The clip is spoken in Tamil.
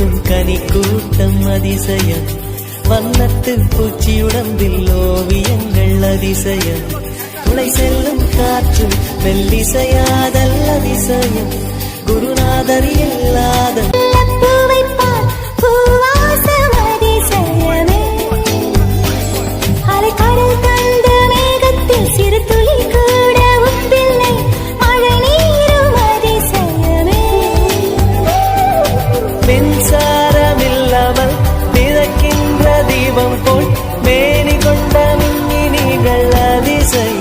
பூக்கும் கனி கூட்டம் அதிசயம், வண்ணத்து பூச்சியுடம்பில் ஓவியங்கள் அதிசயம், துளை செல்லும் காற்று மெல்லிசையாதல் அதிசயம், குருநாதர் இல்லாத மின்சாரமில்லாமல் மிதக்கின்ற தீபம் போல் மேனி கொண்ட மின்மினிகள் அதிசயம்.